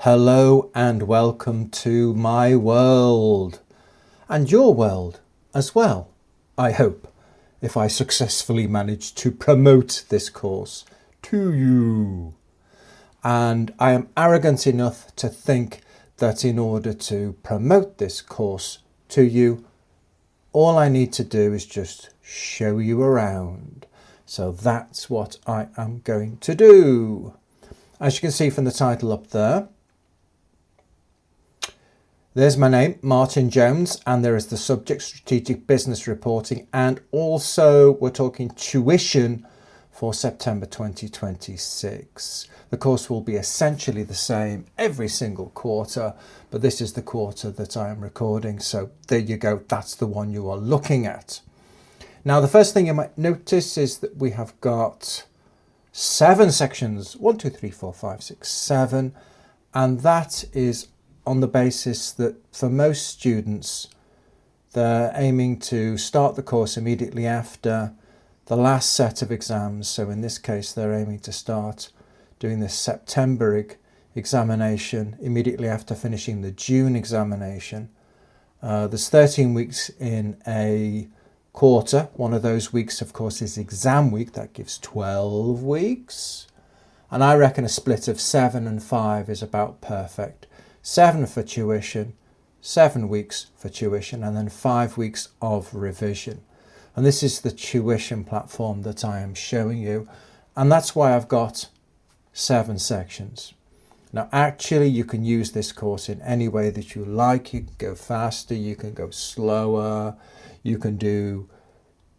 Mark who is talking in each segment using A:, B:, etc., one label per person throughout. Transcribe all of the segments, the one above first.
A: Hello and welcome to my world and your world as well, I hope, if I successfully manage to promote this course to you. And I am arrogant enough to think that in order to promote this course to you, all I need to do is just show you around. So that's what I am going to do. As you can see from the title up there, there's my name, Martin Jones, and there is the subject, Strategic Business Reporting, and also we're talking tuition for September 2026. The course will be essentially the same every single quarter, but this is the quarter that I am recording, so there you go, that's the one you are looking at. Now, the first thing you might notice is that we have got 7 sections, 1, 2, 3, 4, 5, 6, 7, and that is on the basis that for most students, they're aiming to start the course immediately after the last set of exams. So in this case, they're aiming to start doing this September examination immediately after finishing the June examination. There's 13 weeks in a quarter. One of those weeks, of course, is exam week. That gives 12 weeks. And I reckon a split of 7 and 5 is about perfect. 7 for tuition, 7 weeks for tuition, and then 5 weeks of revision. And this is the tuition platform that I am showing you. And that's why I've got 7 sections. Now, actually, you can use this course in any way that you like. You can go faster, you can go slower, you can do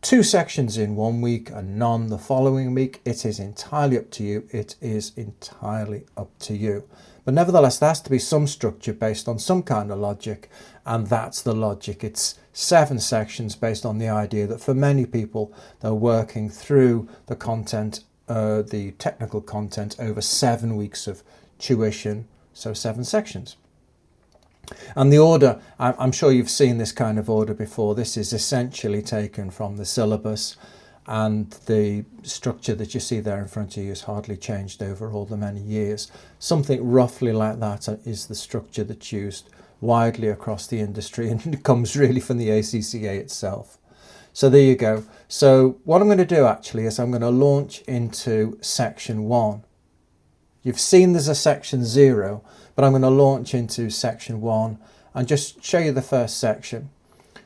A: 2 sections in 1 week and none the following week. It is entirely up to you. It is entirely up to you. But nevertheless, there has to be some structure based on some kind of logic, and that's the logic. It's 7 sections based on the idea that for many people, they're working through the content, the technical content over 7 weeks of tuition, so 7 sections. And the order, I'm sure you've seen this kind of order before. This is essentially taken from the syllabus, and the structure that you see there in front of you has hardly changed over all the many years. Something roughly like that is the structure that's used widely across the industry, and it comes really from the ACCA itself. So there you go. So what I'm going to do actually is I'm going to launch into section 1. You've seen there's a section 0, but I'm going to launch into section 1 and just show you the first section.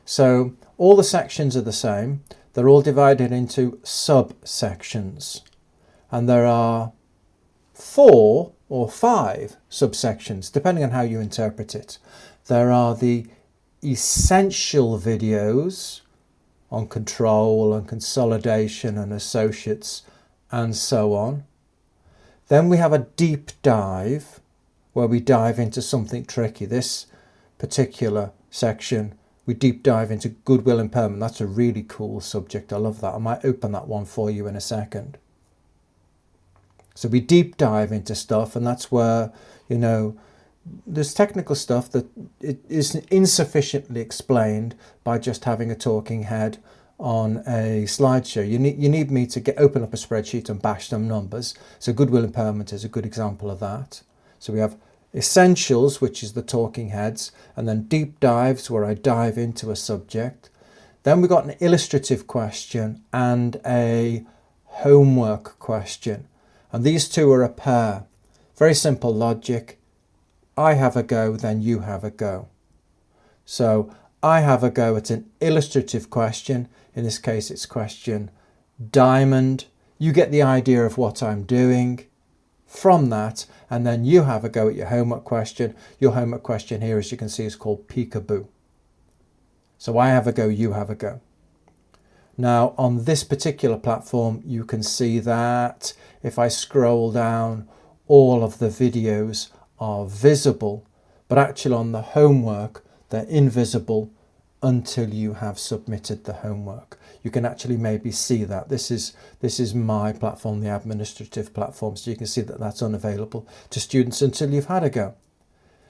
A: So all the sections are the same. They're all divided into subsections, and there are 4 or 5 subsections, depending on how you interpret it. There are the essential videos on control and consolidation and associates and so on. Then we have a deep dive where we dive into something tricky. This particular section, we deep dive into goodwill impairment. That's a really cool subject. I love that. I might open that one for you in a second. So we deep dive into stuff, and that's where, you know, there's technical stuff that it is insufficiently explained by just having a talking head on a slideshow. You need me to open up a spreadsheet and bash some numbers. So goodwill impairment is a good example of that. So we have essentials, which is the talking heads, and then deep dives where I dive into a subject. Then we've got an illustrative question and a homework question. And these two are a pair. Very simple logic. I have a go, then you have a go. So I have a go at an illustrative question. In this case, it's question diamond. You get the idea of what I'm doing from that, and then you have a go at your homework question. Your homework question here, as you can see, is called peekaboo. So I have a go, you have a go. Now, on this particular platform, you can see that if I scroll down, all of the videos are visible, but actually on the homework, they're invisible until you have submitted the homework. You can actually maybe see that. This is my platform, the administrative platform, so you can see that that's unavailable to students until you've had a go.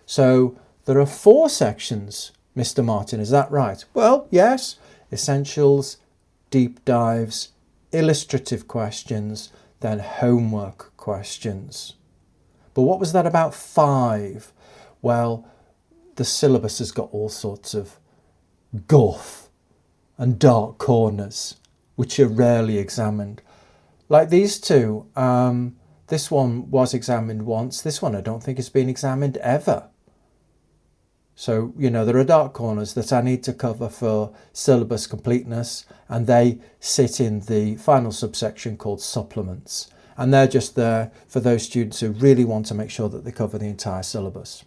A: So there are 4 sections, Mr. Martin, is that right? Well, yes. Essentials, deep dives, illustrative questions, then homework questions. But what was that about 5? Well, the syllabus has got all sorts of guff and dark corners, which are rarely examined. Like these two, this one was examined once. This one I don't think has been examined ever. So, you know, there are dark corners that I need to cover for syllabus completeness, and they sit in the final subsection called supplements. And they're just there for those students who really want to make sure that they cover the entire syllabus.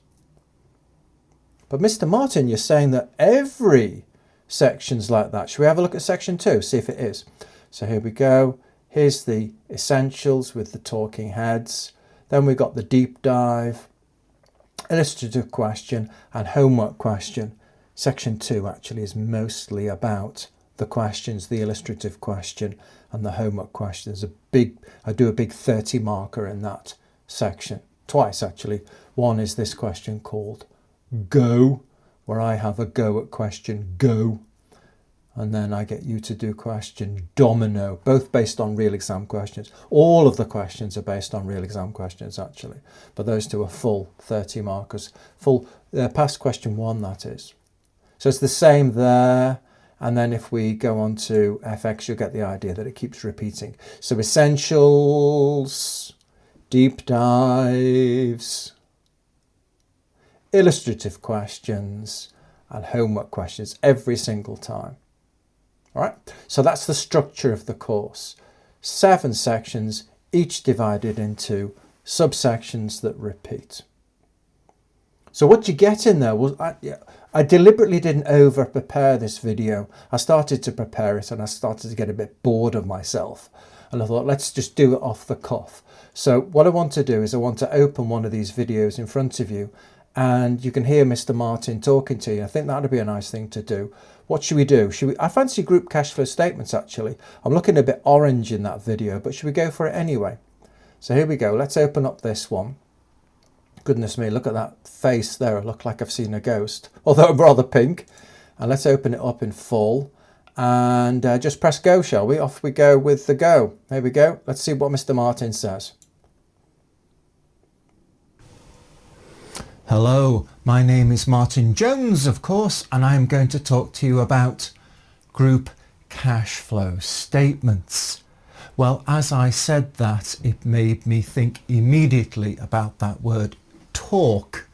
A: But Mr. Martin, you're saying that every section's like that. Should we have a look at section 2, see if it is? So here we go. Here's the essentials with the talking heads. Then we've got the deep dive, illustrative question and homework question. Section 2 actually is mostly about the questions, the illustrative question and the homework question. I do a big 30 marker in that section, twice actually. One is this question called Go, where I have a go at question Go, and then I get you to do question Domino, both based on real exam questions. All of the questions are based on real exam questions actually, but those two are full 30 markers, full past question 1 that is. So it's the same there, and then if we go on to FX you'll get the idea that it keeps repeating. So essentials, deep dives, illustrative questions and homework questions every single time. All right, so that's the structure of the course. 7 sections, each divided into subsections that repeat. So what you get in there was, I deliberately didn't over prepare this video. I started to prepare it and I started to get a bit bored of myself. And I thought, let's just do it off the cuff. So what I want to do is I want to open one of these videos in front of you and you can hear Mr. Martin talking to you. I think that would be a nice thing to do. What should we do? I fancy group cash flow statements actually. I'm looking a bit orange in that video, but should we go for it anyway? So here we go. Let's open up this one. Goodness me, look at that face there. I look like I've seen a ghost, although I'm rather pink. And let's open it up in full and just press go, shall we? Off we go with the go. Here we go. Let's see what Mr. Martin says. Hello, my name is Martin Jones, of course, and I am going to talk to you about group cash flow statements. Well, as I said that, it made me think immediately about that word talk.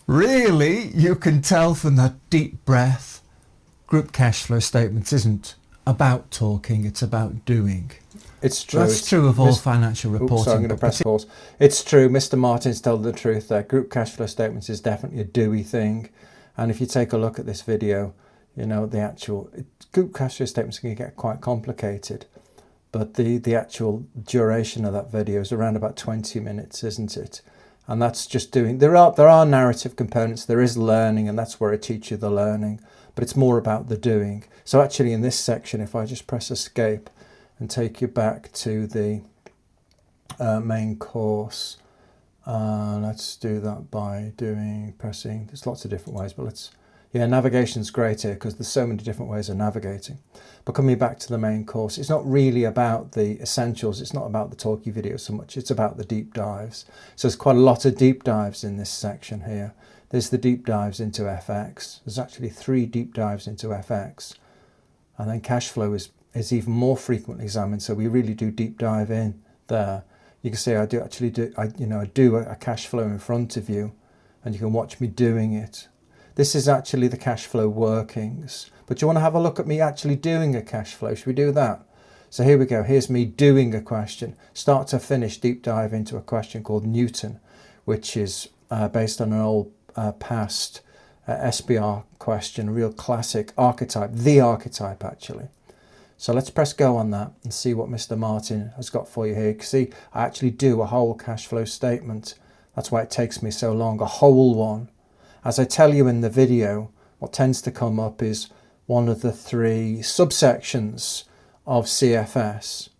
A: Really, you can tell from that deep breath, group cash flow statements isn't about talking, it's about doing. It's true. That's true of all financial reporting. Oops, sorry, I'm going to press pause. It's true. Mr. Martin's told the truth there. Group cash flow statements is definitely a doey thing. And if you take a look at this video, you know, the actual group cash flow statements can get quite complicated. But the actual duration of that video is around about 20 minutes, isn't it? And that's just doing, there are narrative components, there is learning, and that's where I teach you the learning. But it's more about the doing. So actually in this section, if I just press escape, and take you back to the main course. Let's do that by pressing, there's lots of different ways, but navigation's great here because there's so many different ways of navigating. But coming back to the main course, it's not really about the essentials, it's not about the talkie video so much, it's about the deep dives. So there's quite a lot of deep dives in this section here. There's the deep dives into FX. There's actually 3 deep dives into FX. And then cash flow is even more frequently examined, so we really do deep dive in there. You can see I do a cash flow in front of you and you can watch me doing it. This is actually the cash flow workings, but you want to have a look at me actually doing a cash flow. Should we do that? So here we go. Here's me doing a question, start to finish, deep dive into a question called Newton, which is based on an old past SBR question, a real classic archetype, the archetype actually. So let's press go on that and see what Mr. Martin has got for you here. You can see I actually do a whole cash flow statement. That's why it takes me so long, a whole one. As I tell you in the video, what tends to come up is one of the 3 subsections of CFS.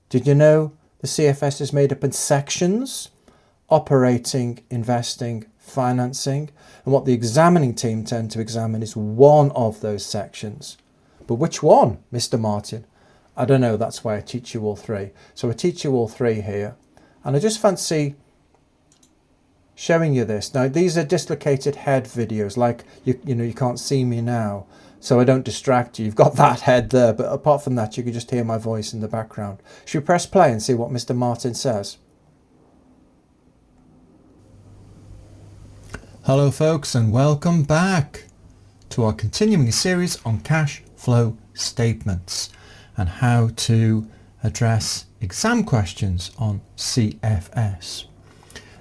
A: Did you know the CFS is made up in sections? Operating, investing, financing. And what the examining team tend to examine is one of those sections. But which one, Mr. Martin? I don't know, that's why I teach you all 3. So I teach you all 3 here. And I just fancy showing you this. Now these are dislocated head videos, like you know, you can't see me now, so I don't distract you. You've got that head there, but apart from that you can just hear my voice in the background. Should we press play and see what Mr. Martin says? Hello folks, and welcome back to our continuing series on cash flow statements and how to address exam questions on CFS.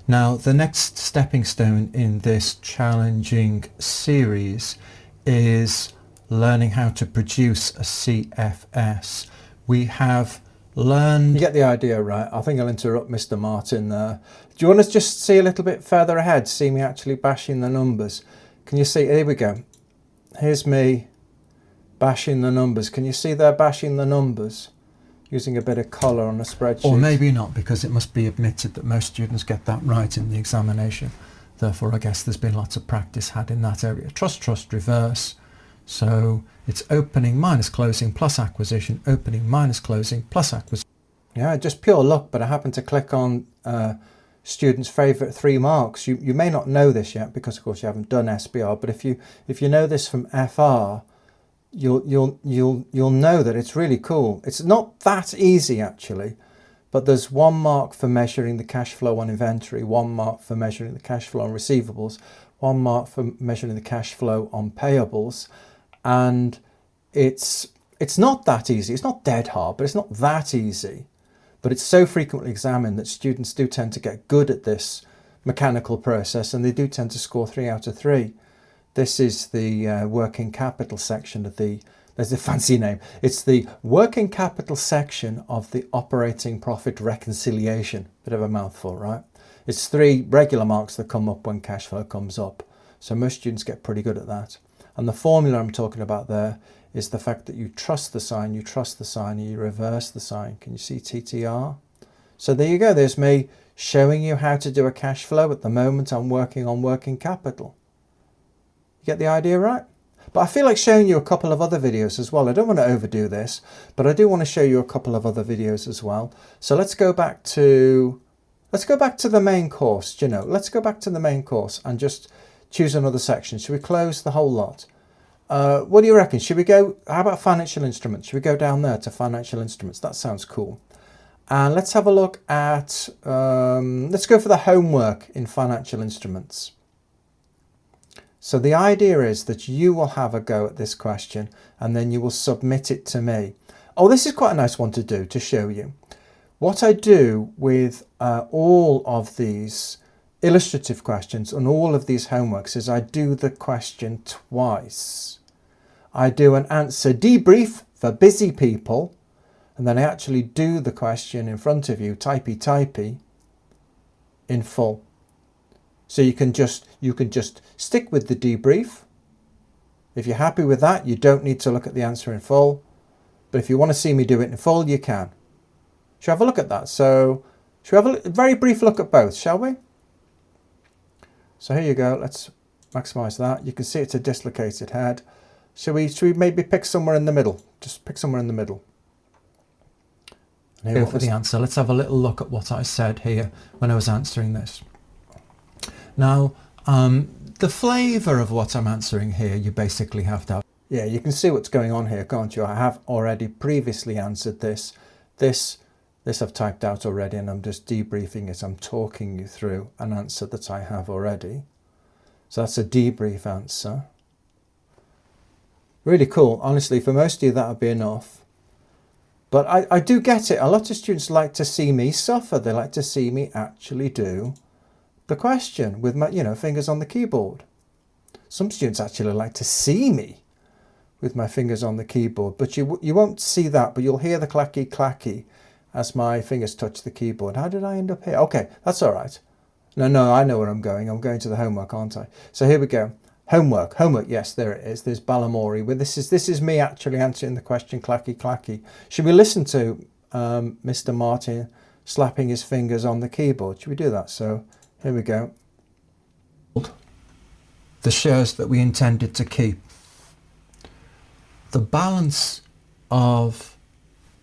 A: Now, the next stepping stone in this challenging series is learning how to produce a CFS. We have learned... You get the idea, right? I think I'll interrupt Mr. Martin there. Do you want to just see a little bit further ahead, see me actually bashing the numbers? Can you see? Here we go. Here's me bashing the numbers. Can you see there bashing the numbers? Using a bit of colour on a spreadsheet. Or maybe not, because it must be admitted that most students get that right in the examination. Therefore, I guess there's been lots of practice had in that area. Trust, reverse. So it's opening minus closing plus acquisition, opening minus closing plus acquisition. Yeah, just pure luck, but I happened to click on students' favourite 3 marks. You may not know this yet because, of course, you haven't done SBR, but if you know this from FR, you'll know that it's really cool. It's not that easy actually, but there's 1 mark for measuring the cash flow on inventory, 1 mark for measuring the cash flow on receivables, 1 mark for measuring the cash flow on payables, and it's not that easy. It's not dead hard, but it's not that easy. But it's so frequently examined that students do tend to get good at this mechanical process, and they do tend to score 3 out of 3. This is the working capital section of there's a fancy name. It's the working capital section of the operating profit reconciliation. Bit of a mouthful, right? It's 3 regular marks that come up when cash flow comes up. So most students get pretty good at that. And the formula I'm talking about there is the fact that you trust the sign, and you reverse the sign. Can you see TTR? So there you go. There's me showing you how to do a cash flow. At the moment I'm working on working capital. You get the idea, right? But I feel like showing you a couple of other videos as well. I don't want to overdo this, but I do want to show you a couple of other videos as well. So let's go back to the main course. You know, let's go back to the main course and just choose another section. Should we close the whole lot? What do you reckon? Should we go? How about financial instruments? Should we go down there to financial instruments? That sounds cool. And let's have a look at. Let's go for the homework in financial instruments. So the idea is that you will have a go at this question and then you will submit it to me. Oh, this is quite a nice one to do, to show you. What I do with all of these illustrative questions and all of these homeworks is I do the question twice. I do an answer debrief for busy people, and then I actually do the question in front of you, typey, in full. So you can just stick with the debrief. If you're happy with that, you don't need to look at the answer in full. But if you want to see me do it in full, you can. Shall we have a look at that? So shall we have a very brief look at both, shall we? So here you go. Let's maximize that. You can see it's a dislocated head. Should we maybe pick somewhere in the middle? Just pick somewhere in the middle. And here for the answer. Let's have a little look at what I said here when I was answering this. Now, the flavour of what I'm answering here, you basically have to have. Yeah, you can see what's going on here, can't you? I have already previously answered this. This I've typed out already, and I'm just debriefing it. I'm talking you through an answer that I have already. So that's a debrief answer. Really cool. Honestly, for most of you, that would be enough. But I do get it. A lot of students like to see me suffer. They like to see me actually do the question with my, fingers on the keyboard. Some students actually like to see me with my fingers on the keyboard, but you won't see that, but you'll hear the clacky clacky as my fingers touch the keyboard. How did I end up here? Okay, that's all right. No, I know where I'm going. I'm going to the homework, aren't I? So here we go. Homework, yes, there it is. There's Balamori. This is me actually answering the question clacky clacky. Should we listen to Mr. Martin slapping his fingers on the keyboard? Should we do that? So here we go. The shares that we intended to keep. The balance of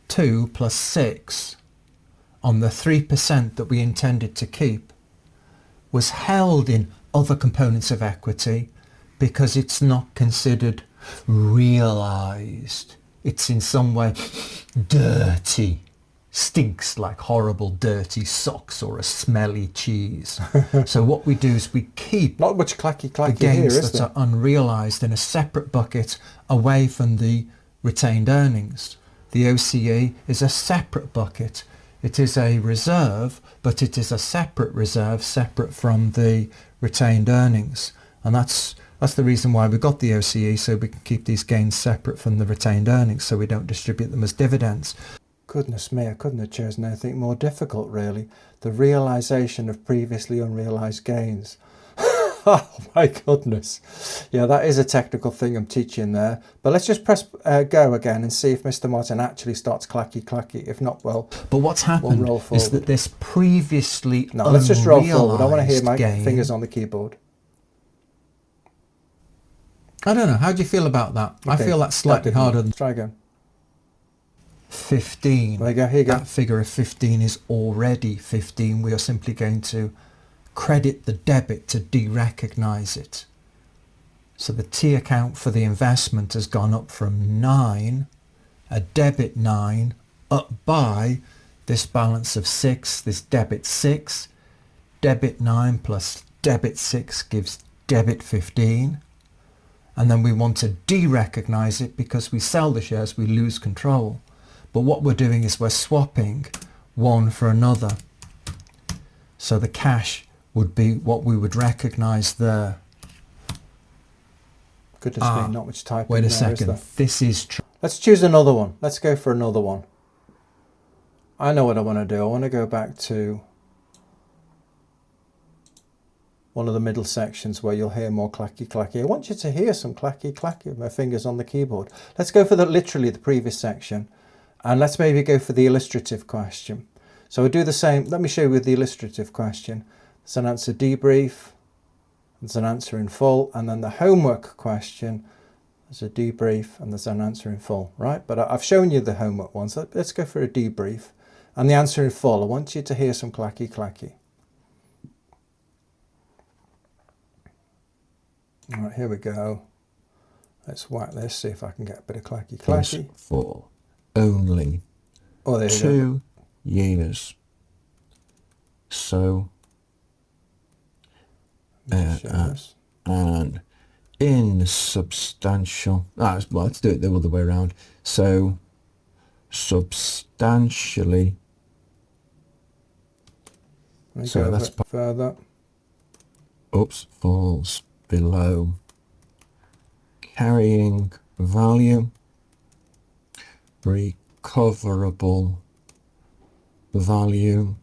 A: 2 plus 6 on the 3% that we intended to keep was held in other components of equity because it's not considered realised. It's in some way dirty, stinks like horrible dirty socks or a smelly cheese. So what we do is we keep
B: not much clacky
A: the gains
B: here, is
A: that
B: there?
A: are unrealised in a separate bucket away from the retained earnings. The OCE is a separate bucket. It is a reserve, but it is a separate reserve, separate from the retained earnings. And that's the reason why we got the OCE, so we can keep these gains separate from the retained earnings, so we don't distribute them as dividends.
B: Goodness me, I couldn't have chosen anything more difficult, really. The realisation of previously unrealised gains. Oh my goodness. Yeah, that is a technical thing I'm teaching there. But let's just press go again and see if Mr. Martin actually starts clacky. If not, well,
A: but what's happened
B: we'll
A: is that this previously
B: no, let's just roll forward. I want to hear my
A: gain,
B: fingers on the keyboard.
A: I don't know. How do you feel about that?
B: Okay,
A: I feel that's slightly harder than...
B: Try again.
A: 15.
B: There you go, here you go.
A: That figure of 15 is already 15. We are simply going to credit the debit to de-recognise it. So the T account for the investment has gone up from 9, a debit 9, up by this balance of 6, this debit 6. Debit 9 plus debit 6 gives debit 15. And then we want to de-recognise it because we sell the shares, we lose control. But what we're doing is we're swapping one for another. So the cash would be what we would recognise there.
B: Goodness me, not much typing.
A: Wait a
B: there,
A: second.
B: is
A: This is true.
B: Let's choose another one. Let's go for another one. I know what I want to do. I want to go back to one of the middle sections where you'll hear more clacky. I want you to hear some clacky with my fingers on the keyboard. Let's go for literally the previous section, and let's maybe go for the illustrative question. So we'll do the same. Let me show you with the illustrative question. There's an answer debrief, there's an answer in full, and then the homework question, there's a debrief and there's an answer in full, right? But I've shown you the homework ones. Let's go for a debrief. And the answer in full, I want you to hear some clacky. All right, here we go. Let's whack this, see if I can get a bit of clacky.
A: For only 2 years. So, and in substantial, well, let's do it the other way around. So, substantially.
B: So that's further.
A: Oops, falls below carrying value, recoverable value.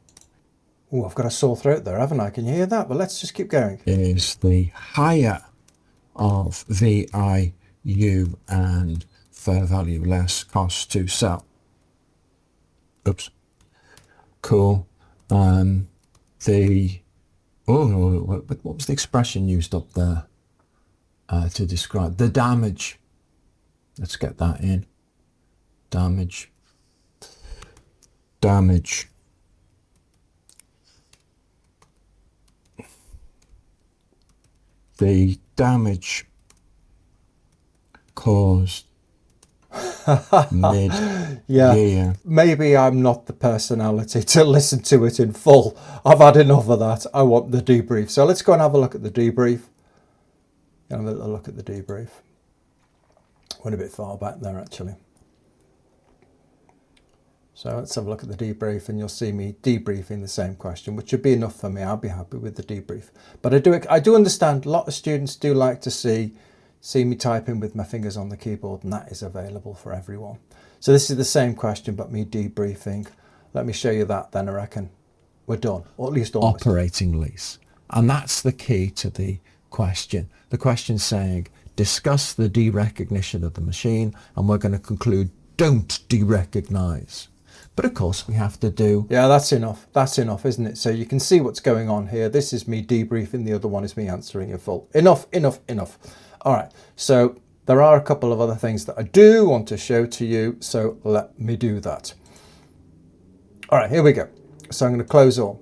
B: Oh, I've got a sore throat there, haven't I? Can you hear that? But let's just keep going.
A: Is the higher of VIU and fair value less cost to sell. Oops. Cool. What was the expression used up there to describe the damage? Let's get that in. Damage. The damage caused mid-year.
B: Yeah, maybe I'm not the personality to listen to it in full. I've had enough of that. I want the debrief. So let's go and have a look at the debrief. Have a little look at the debrief. Went a bit far back there, actually. So let's have a look at the debrief, and you'll see me debriefing the same question, which would be enough for me. I'll be happy with the debrief. But I do understand a lot of students do like to see me typing with my fingers on the keyboard, and that is available for everyone. So this is the same question, but me debriefing. Let me show you that, then I reckon we're done, or at least almost.
A: Operating lease. And that's the key to the question. The question's saying, discuss the derecognition of the machine, and we're going to conclude, don't derecognize. But of course we have to do...
B: Yeah, that's enough. That's enough, isn't it? So you can see what's going on here. This is me debriefing. The other one is me answering in full. Enough. All right. So there are a couple of other things that I do want to show to you. So let me do that. All right, here we go. So I'm going to close all.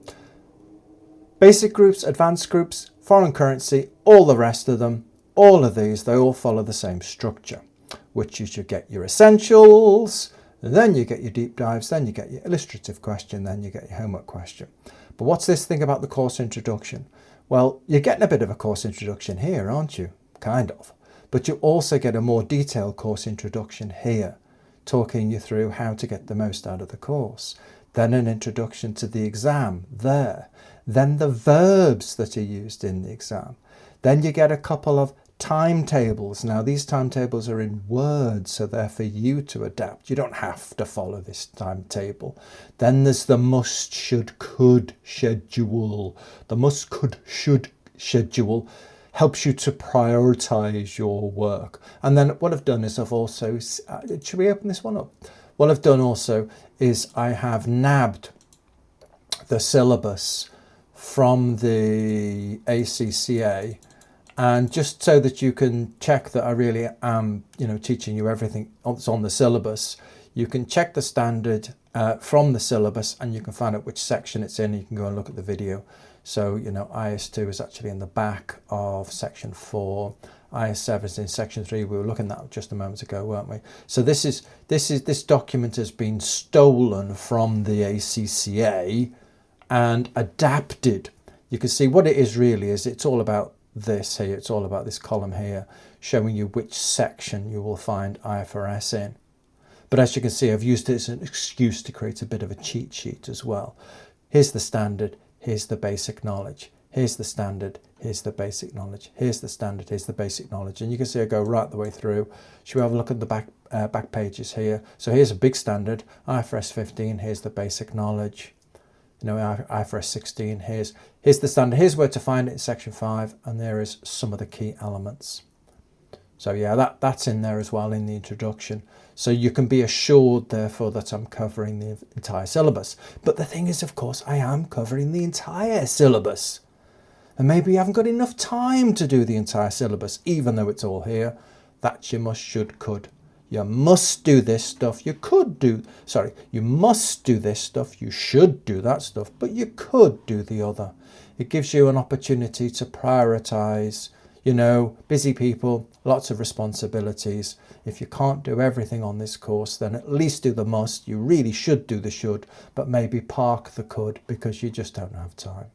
A: Basic groups, advanced groups, foreign currency, all the rest of them, all of these, they all follow the same structure, which you should get your essentials, then you get your deep dives, then you get your illustrative question, then you get your homework question. But what's this thing about the course introduction? Well, you're getting a bit of a course introduction here, aren't you? Kind of. But you also get a more detailed course introduction here, talking you through how to get the most out of the course. Then an introduction to the exam there. Then the verbs that are used in the exam. Then you get a couple of timetables. Now these timetables are in words, so they're for you to adapt. You don't have to follow this timetable. Then there's the must, should, could schedule. The must, could, should schedule helps you to prioritize your work. And then what I've done is I've also, should we open this one up? What I've done also is I have nabbed the syllabus from the ACCA, and just so that you can check that I really am, teaching you everything that's on the syllabus, you can check the standard from the syllabus, and you can find out which section it's in. You can go and look at the video. So, IS2 is actually in the back of section 4. IS7 is in section 3. We were looking at that just a moment ago, weren't we? So this document has been stolen from the ACCA and adapted. You can see what it is really is it's all about this here. It's all about this column here, showing you which section you will find IFRS in. But as you can see, I've used it as an excuse to create a bit of a cheat sheet as well. Here's the standard. Here's the basic knowledge. Here's the standard. Here's the basic knowledge. Here's the standard. Here's the basic knowledge. And you can see I go right the way through. Should we have a look at the back pages here? So here's a big standard, IFRS 15. Here's the basic knowledge. IFRS 16. Here's the standard. Here's where to find it in section 5. And there is some of the key elements. So yeah, that's in there as well in the introduction. So you can be assured, therefore, that I'm covering the entire syllabus. But the thing is, of course, I am covering the entire syllabus. And maybe you haven't got enough time to do the entire syllabus, even though it's all here. That's your must, should, could. You must do this stuff. You must do this stuff. You should do that stuff, but you could do the other. It gives you an opportunity to prioritize. Busy people, lots of responsibilities. If you can't do everything on this course, then at least do the must. You really should do the should, but maybe park the could because you just don't have time.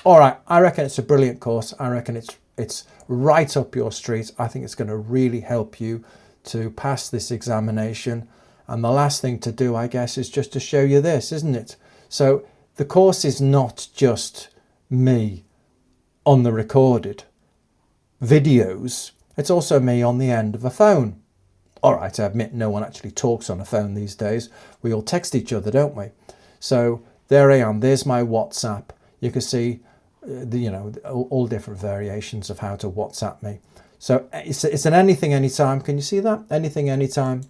A: All right, I reckon it's a brilliant course. I reckon it's right up your street. I think it's going to really help you to pass this examination. And the last thing to do, I guess, is just to show you this, isn't it? So the course is not just me on the recorded videos, it's also me on the end of a phone. All right, I admit no one actually talks on a phone these days. We all text each other, don't we? So there I am. There's my WhatsApp. You can see, all different variations of how to WhatsApp me. So it's an anything, anytime. Can you see that? Anything, anytime.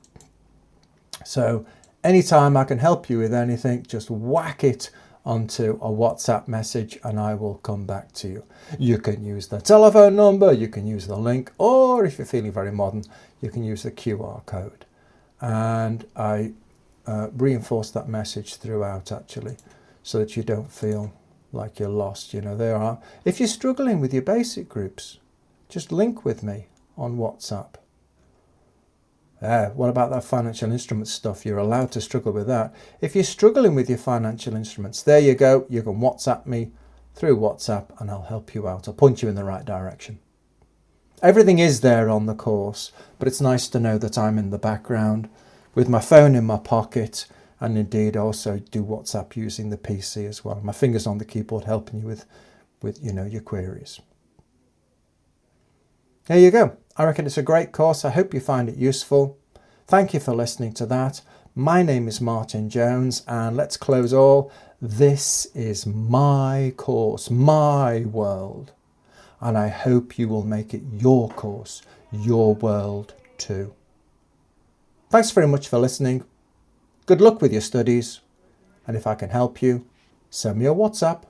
A: So anytime I can help you with anything, just whack it onto a WhatsApp message and I will come back to you. You can use the telephone number, you can use the link, or if you're feeling very modern, you can use the QR code. And I reinforce that message throughout actually, so that you don't feel like you're lost. If you're struggling with your basic groups, just link with me on WhatsApp. What about that financial instruments stuff? You're allowed to struggle with that. If you're struggling with your financial instruments, there you go. You can WhatsApp me through WhatsApp and I'll help you out. I'll point you in the right direction. Everything is there on the course, but it's nice to know that I'm in the background with my phone in my pocket, and indeed also do WhatsApp using the PC as well. My fingers on the keyboard helping you with your queries. There you go. I reckon it's a great course. I hope you find it useful. Thank you for listening to that. My name is Martin Jones, and let's close all. This is my course, my world, and I hope you will make it your course, your world too. Thanks very much for listening. Good luck with your studies, and if I can help you, send me a WhatsApp.